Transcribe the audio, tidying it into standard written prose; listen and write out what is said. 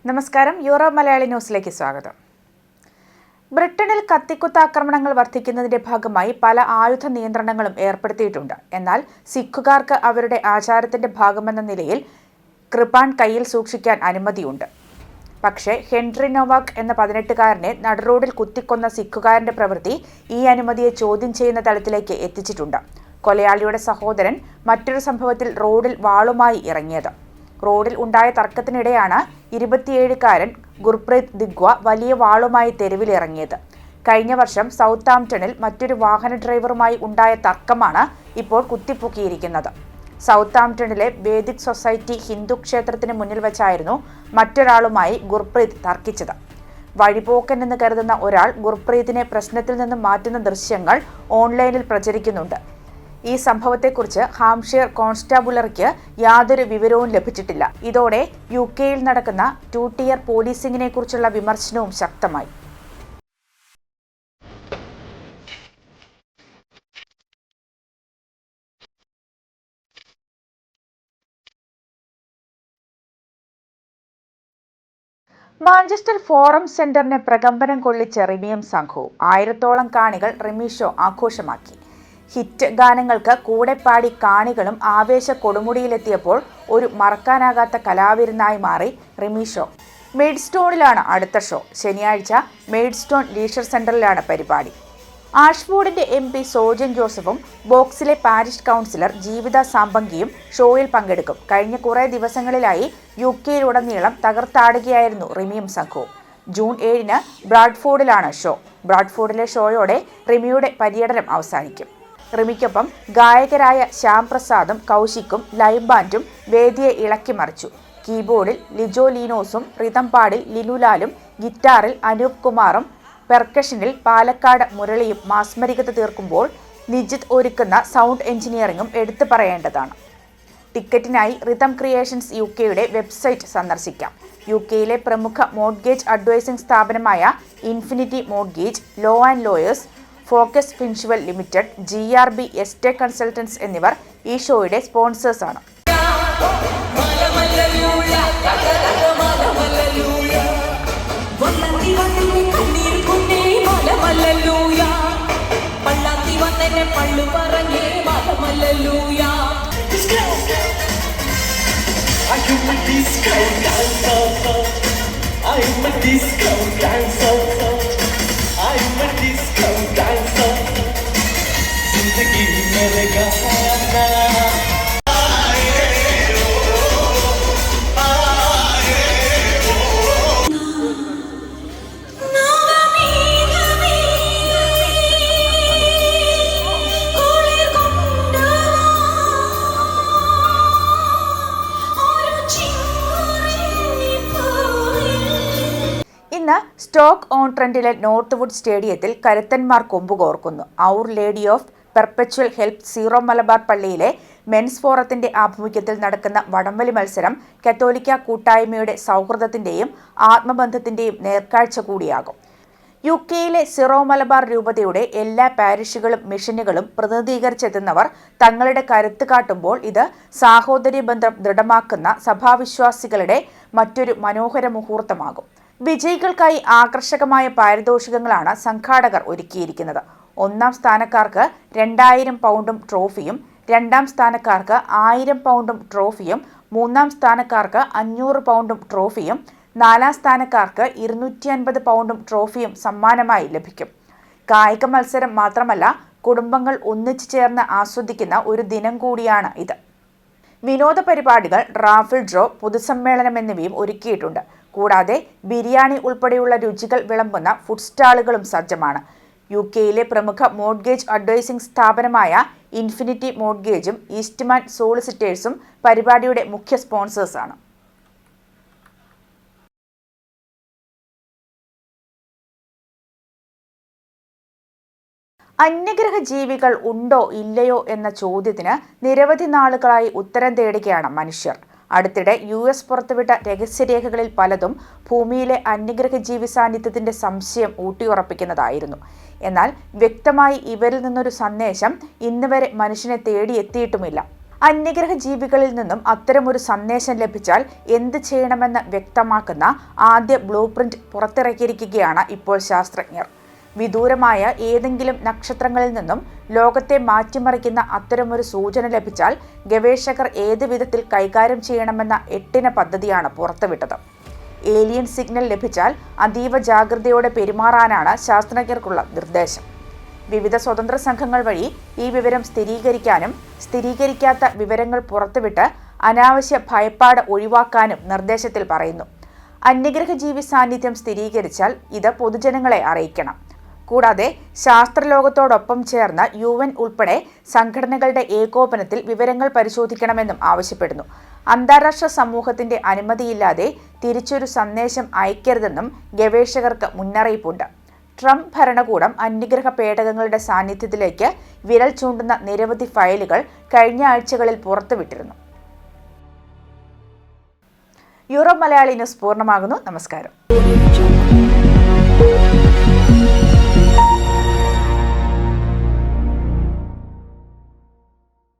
നമസ്കാരം, യൂറോ മലയാളി ന്യൂസിലേക്ക് സ്വാഗതം. ബ്രിട്ടനിൽ കത്തിക്കുത്ത് ആക്രമണങ്ങൾ വർദ്ധിക്കുന്നതിന്റെ ഭാഗമായി പല ആയുധ നിയന്ത്രണങ്ങളും ഏർപ്പെടുത്തിയിട്ടുണ്ട്. എന്നാൽ സിഖുകാർക്ക് അവരുടെ ആചാരത്തിന്റെ ഭാഗമെന്ന നിലയിൽ കൃപാൺ കയ്യിൽ സൂക്ഷിക്കാൻ അനുമതിയുണ്ട്. പക്ഷേ ഹെൻറി നൊവാക് എന്ന 18-കാരനെ നടുറോഡിൽ കുത്തിക്കൊന്ന സിഖുകാരന്റെ പ്രവൃത്തി ഈ അനുമതിയെ ചോദ്യം ചെയ്യുന്ന തലത്തിലേക്ക് എത്തിച്ചിട്ടുണ്ട്. കൊലയാളിയുടെ സഹോദരൻ മറ്റൊരു സംഭവത്തിൽ റോഡിൽ വാളുമായി ഇറങ്ങിയത്. റോഡിൽ ഉണ്ടായ തർക്കത്തിനിടെയാണ് 27-കാരൻ ഗുർപ്രീത് ദിഗ്വ വലിയ വാളുമായി തെരുവിലിറങ്ങിയത്. കഴിഞ്ഞ വർഷം സൗത്താംപ്ടണിൽ മറ്റൊരു വാഹന ഡ്രൈവറുമായി ഉണ്ടായ തർക്കമാണ് ഇപ്പോൾ കുത്തിപ്പൊക്കിയിരിക്കുന്നത്. സൗത്താംപ്ടണിലെ വേദിക് സൊസൈറ്റി ഹിന്ദു ക്ഷേത്രത്തിന് മുന്നിൽ വെച്ചായിരുന്നു മറ്റൊരാളുമായി ഗുർപ്രീത് തർക്കിച്ചത്. വഴിപോക്കൻ എന്ന് കരുതുന്ന ഒരാൾ ഗുർപ്രീതിനെ പ്രശ്നത്തിൽ നിന്ന് മാറ്റുന്ന ദൃശ്യങ്ങൾ ഓൺലൈനിൽ പ്രചരിക്കുന്നുണ്ട്. ഈ സംഭവത്തെക്കുറിച്ച് ഹാംഷെയർ കോൺസ്റ്റാബുലറിക്ക് യാതൊരു വിവരവും ലഭിച്ചിട്ടില്ല. ഇതോടെ UK-യിൽ നടക്കുന്ന 2-tier പോലീസിംഗിനെ കുറിച്ചുള്ള വിമർശനവും ശക്തമായി. മാഞ്ചസ്റ്റർ ഫോറം സെന്ററിനെ പ്രകമ്പനം കൊള്ളിച്ച റിമിയും സംഘവും 1000-ഓളം കാണികൾ റിമി ഷോ ആഘോഷമാക്കി. ഹിറ്റ് ഗാനങ്ങൾക്ക് കൂടെ പാടി കാണികളും ആവേശ കൊടുമുടിയിലെത്തിയപ്പോൾ ഒരു മറക്കാനാകാത്ത കലാവിരുന്നായി മാറി റിമി ഷോ. മെയ്ഡ്സ്റ്റോണിലാണ് അടുത്ത ഷോ. ശനിയാഴ്ച മെയ്ഡ്സ്റ്റോൺ ലീഷർ സെന്ററിലാണ് പരിപാടി. ആഷ്ഫോർഡിന്റെ MP സോജൻ ജോസഫും ബോക്സിലെ പാരിഷ് കൗൺസിലർ ജീവിത സാമ്പങ്കിയും ഷോയിൽ പങ്കെടുക്കും. കഴിഞ്ഞ കുറേ ദിവസങ്ങളിലായി UK-യിലുടനീളം തകർത്താടുകയായിരുന്നു റിമിയും സംഘവും. June 7-ന് ബ്രാഡ്ഫോർഡിലാണ് show. ബ്രാഡ്ഫോർഡിലെ ഷോയോടെ റിമിയുടെ പര്യടനം അവസാനിക്കും. റിമിക്കൊപ്പം ഗായകരായ ശ്യാം പ്രസാദും കൗശിക്കും ലൈവ് ബാൻഡും വേദിയെ ഇളക്കിമറിച്ചു. കീബോർഡിൽ ലിജോ ലീനോസും റിതം പാടിൽ ലിനുലാലും ഗിറ്റാറിൽ അനൂപ് കുമാറും പെർക്കഷനിൽ പാലക്കാട് മുരളിയും മാസ്മരികത തീർക്കുമ്പോൾ നിജിത് ഒരുക്കുന്ന സൗണ്ട് എഞ്ചിനീയറിംഗും എടുത്തു പറയേണ്ടതാണ്. ടിക്കറ്റിനായി റിതം ക്രിയേഷൻസ് UK-യുടെ വെബ്സൈറ്റ് സന്ദർശിക്കാം. UK-യിലെ പ്രമുഖ മോർട്ട്ഗേജ് അഡ്വൈസിംഗ് സ്ഥാപനമായ infinity mortgage, law and lawyers, focus financial limited, GRB estate consultants എന്നിവർ ഈ ഷോയുടെ സ്പോൺസേഴ്സാണ്. ഇന്ന് സ്റ്റോക്ക് ഓൺ ട്രെൻഡിലെ നോർത്ത് വുഡ് സ്റ്റേഡിയത്തിൽ കരുത്തന്മാർ കൊമ്പുകോർക്കുന്നു. Our lady of perpetual help Syro Malabar പള്ളിയിലെ മെൻസ് ഫോറത്തിന്റെ ആഭിമുഖ്യത്തിൽ നടക്കുന്ന വടംവലി മത്സരം കത്തോലിക്ക കൂട്ടായ്മയുടെ സൗഹൃദത്തിന്റെയും ആത്മബന്ധത്തിന്റെയും നേർക്കാഴ്ച കൂടിയാകും. UK-യിലെ സിറോ മലബാർ രൂപതയുടെ എല്ലാ പാരിഷുകളും മിഷനുകളും പ്രതിനിധീകരിച്ചെത്തുന്നവർ തങ്ങളുടെ കരുത്ത് കാട്ടുമ്പോൾ ഇത് സാഹോദര്യ ബന്ധം ദൃഢമാക്കുന്ന സഭാവിശ്വാസികളുടെ മറ്റൊരു മനോഹര മുഹൂർത്തമാകും. വിജയികൾക്കായി ആകർഷകമായ പാരിതോഷികങ്ങളാണ് സംഘാടകർ ഒരുക്കിയിരിക്കുന്നത്. 1-ാം സ്ഥാനക്കാർക്ക് 2000 പൗണ്ടും ട്രോഫിയും, 2-ാം സ്ഥാനക്കാർക്ക് 1000 പൗണ്ടും ട്രോഫിയും, 3-ാം സ്ഥാനക്കാർക്ക് 500 പൗണ്ടും ട്രോഫിയും, 4-ാം സ്ഥാനക്കാർക്ക് 250 പൗണ്ടും ട്രോഫിയും സമ്മാനമായി ലഭിക്കും. കായിക മത്സരം മാത്രമല്ല, കുടുംബങ്ങൾ ഒന്നിച്ചു ചേർന്ന് ആസ്വദിക്കുന്ന ഒരു ദിനം കൂടിയാണ് ഇത്. വിനോദ പരിപാടികൾ, റാഫിൾ ഡ്രോ, പൊതുസമ്മേളനം എന്നിവയും ഒരുക്കിയിട്ടുണ്ട്. കൂടാതെ ബിരിയാണി ഉൾപ്പെടെയുള്ള രുചികൾ വിളമ്പുന്ന ഫുഡ് സ്റ്റാളുകളും സജ്ജമാണ്. UK-യിലെ പ്രമുഖ മോർട്ട്ഗേജ് അഡ്വൈസിംഗ് സ്ഥാപനമായ ഇൻഫിനിറ്റി മോർട്ട്ഗേജും ഈസ്റ്റ്മാൻ സോളിസിറ്റേഴ്സും പരിപാടിയുടെ മുഖ്യ സ്പോൺസേഴ്സാണ്. അന്യഗ്രഹ ജീവികൾ ഉണ്ടോ ഇല്ലയോ എന്ന ചോദ്യത്തിന് നിരവധി നാളുകളായി ഉത്തരം തേടുകയാണ് മനുഷ്യർ. അടുത്തിടെ US പുറത്തുവിട്ട രഹസ്യരേഖകളിൽ പലതും ഭൂമിയിലെ അന്യഗ്രഹ ജീവി സാന്നിധ്യത്തിന്റെ സംശയം ഊട്ടിയുറപ്പിക്കുന്നതായിരുന്നു. എന്നാൽ വ്യക്തമായി ഇവരിൽ നിന്നൊരു സന്ദേശം ഇന്നുവരെ മനുഷ്യനെ തേടിയെത്തിയിട്ടുമില്ല. അന്യഗ്രഹ ജീവികളിൽ നിന്നും അത്തരമൊരു സന്ദേശം ലഭിച്ചാൽ എന്ത് ചെയ്യണമെന്ന് വ്യക്തമാക്കുന്ന ആദ്യ ബ്ലൂ പ്രിന്റ് പുറത്തിറക്കിയിരിക്കുകയാണ് ഇപ്പോൾ ശാസ്ത്രജ്ഞർ. വിദൂരമായ ഏതെങ്കിലും നക്ഷത്രങ്ങളിൽ നിന്നും ലോകത്തെ മാറ്റിമറിക്കുന്ന അത്തരമൊരു സൂചന ലഭിച്ചാൽ ഗവേഷകർ ഏത് വിധത്തിൽ കൈകാര്യം ചെയ്യണമെന്ന 8 പദ്ധതിയാണ് പുറത്തുവിട്ടത്. ഏലിയൻ സിഗ്നൽ ലഭിച്ചാൽ അതീവ ജാഗ്രതയോടെ പെരുമാറാനാണ് ശാസ്ത്രജ്ഞർക്കുള്ള നിർദ്ദേശം. വിവിധ സ്വതന്ത്ര സംഘങ്ങൾ വഴി ഈ വിവരം സ്ഥിരീകരിക്കാനും സ്ഥിരീകരിക്കാത്ത വിവരങ്ങൾ പുറത്തുവിട്ട് അനാവശ്യ ഭയപ്പാട് ഒഴിവാക്കാനും നിർദ്ദേശത്തിൽ പറയുന്നു. അന്യഗ്രഹ ജീവി സാന്നിധ്യം സ്ഥിരീകരിച്ചാൽ ഇത് പൊതുജനങ്ങളെ അറിയിക്കണം. കൂടാതെ ശാസ്ത്രലോകത്തോടൊപ്പം ചേർന്ന് UN ഉൾപ്പെടെ സംഘടനകളുടെ ഏകോപനത്തിൽ വിവരങ്ങൾ പരിശോധിക്കണമെന്നും ആവശ്യപ്പെടുന്നു. അന്താരാഷ്ട്ര സമൂഹത്തിന്റെ അനുമതിയില്ലാതെ തിരിച്ചൊരു സന്ദേശം അയക്കരുതെന്നും ഗവേഷകർക്ക് മുന്നറിയിപ്പുണ്ട്. ട്രംപ് ഭരണകൂടം അന്യഗ്രഹ പേടകങ്ങളുടെ സാന്നിധ്യത്തിലേക്ക് വിരൽ ചൂണ്ടുന്ന നിരവധി ഫയലുകൾ കഴിഞ്ഞ ആഴ്ചകളിൽ പുറത്തുവിട്ടിരുന്നു. യൂറോപ്പ് മലയാളി ന്യൂസ് പൂർണ്ണമാകുന്നു. നമസ്കാരം.